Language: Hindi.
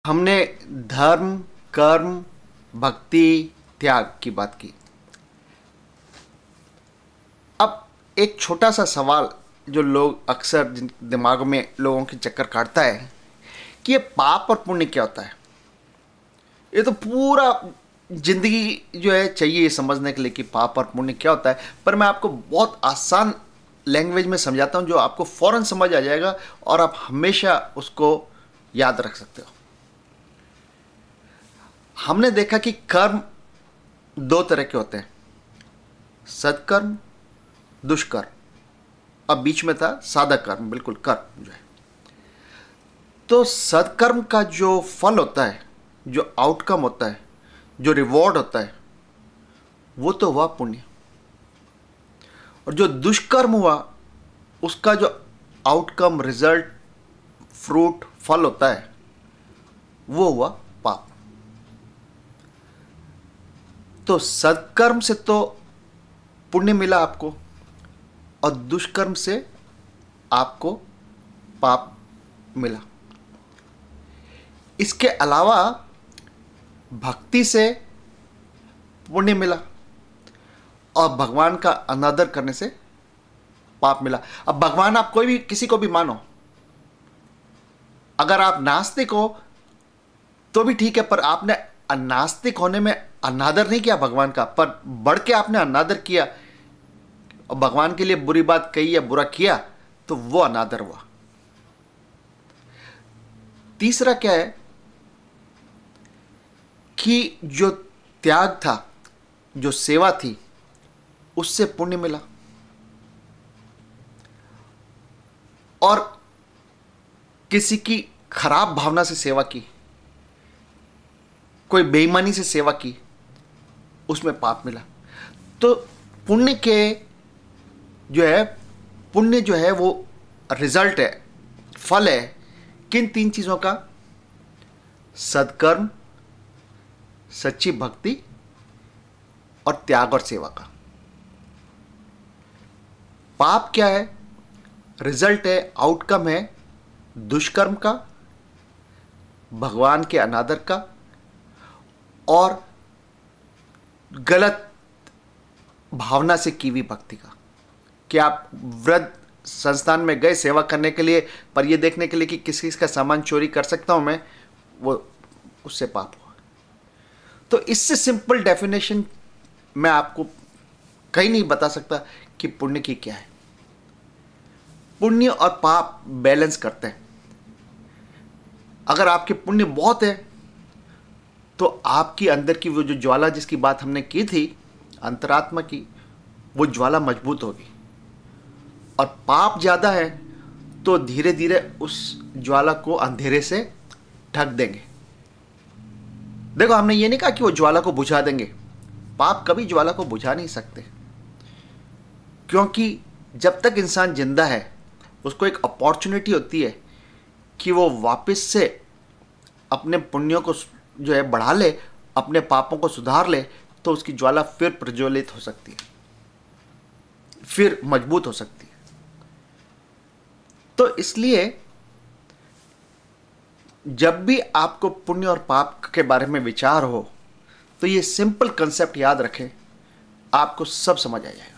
हमने धर्म, कर्म, भक्ति, त्याग की बात की। अब एक छोटा सा सवाल जो लोग अक्सर जिन दिमाग में लोगों के चक्कर काटता है कि ये पाप और पुण्य क्या होता है। ये तो पूरा जिंदगी जो है चाहिए ये समझने के लिए कि पाप और पुण्य क्या होता है, पर मैं आपको बहुत आसान लैंग्वेज में समझाता हूँ जो आपको फौरन समझ आ जाएगा और आप हमेशा उसको याद रख सकते हो। हमने देखा कि कर्म दो तरह के होते हैं, सत्कर्म, दुष्कर्म। अब बीच में था सादा कर्म, बिल्कुल कर्म जो है। तो सत्कर्म का जो फल होता है, जो आउटकम होता है, जो रिवॉर्ड होता है, वो तो हुआ पुण्य। और जो दुष्कर्म हुआ उसका जो आउटकम, रिजल्ट, फ्रूट, फल होता है, वो हुआ पाप। तो सत्कर्म से तो पुण्य मिला आपको और दुष्कर्म से आपको पाप मिला। इसके अलावा भक्ति से पुण्य मिला और भगवान का अनादर करने से पाप मिला। अब भगवान आप कोई भी किसी को भी मानो, अगर आप नास्तिक हो तो भी ठीक है, पर आपने नास्तिक होने में अनादर नहीं किया भगवान का, पर बढ़ के आपने अनादर किया और भगवान के लिए बुरी बात कही या बुरा किया, तो वो अनादर हुआ। तीसरा क्या है कि जो त्याग था, जो सेवा थी, उससे पुण्य मिला। और किसी की खराब भावना से सेवा की, कोई बेईमानी से सेवा की, उसमें पाप मिला। तो पुण्य के जो है, पुण्य जो है वो रिजल्ट है, फल है किन तीन चीजों का? सत्कर्म, सच्ची भक्ति और त्याग और सेवा का। पाप क्या है? रिजल्ट है, आउटकम है दुष्कर्म का, भगवान के अनादर का और गलत भावना से की हुई भक्ति का। कि आप वृद्ध संस्थान में गए सेवा करने के लिए, पर यह देखने के लिए कि किस किस का सामान चोरी कर सकता हूं मैं, वो उससे पाप हुआ। तो इससे सिंपल डेफिनेशन मैं आपको कहीं नहीं बता सकता कि पुण्य की क्या है। पुण्य और पाप बैलेंस करते हैं। अगर आपके पुण्य बहुत है तो आपकी अंदर की वो जो ज्वाला जिसकी बात हमने की थी, अंतरात्मा की, वो ज्वाला मजबूत होगी। और पाप ज्यादा है तो धीरे धीरे उस ज्वाला को अंधेरे से ढक देंगे। देखो, हमने ये नहीं कहा कि वो ज्वाला को बुझा देंगे। पाप कभी ज्वाला को बुझा नहीं सकते, क्योंकि जब तक इंसान जिंदा है उसको एक अपॉर्चुनिटी होती है कि वो वापस से अपने पुण्यों को जो है बढ़ा ले, अपने पापों को सुधार ले, तो उसकी ज्वाला फिर प्रज्वलित हो सकती है, फिर मजबूत हो सकती है। तो इसलिए जब भी आपको पुण्य और पाप के बारे में विचार हो तो ये सिंपल कंसेप्ट याद रखें, आपको सब समझ आ जाएगा।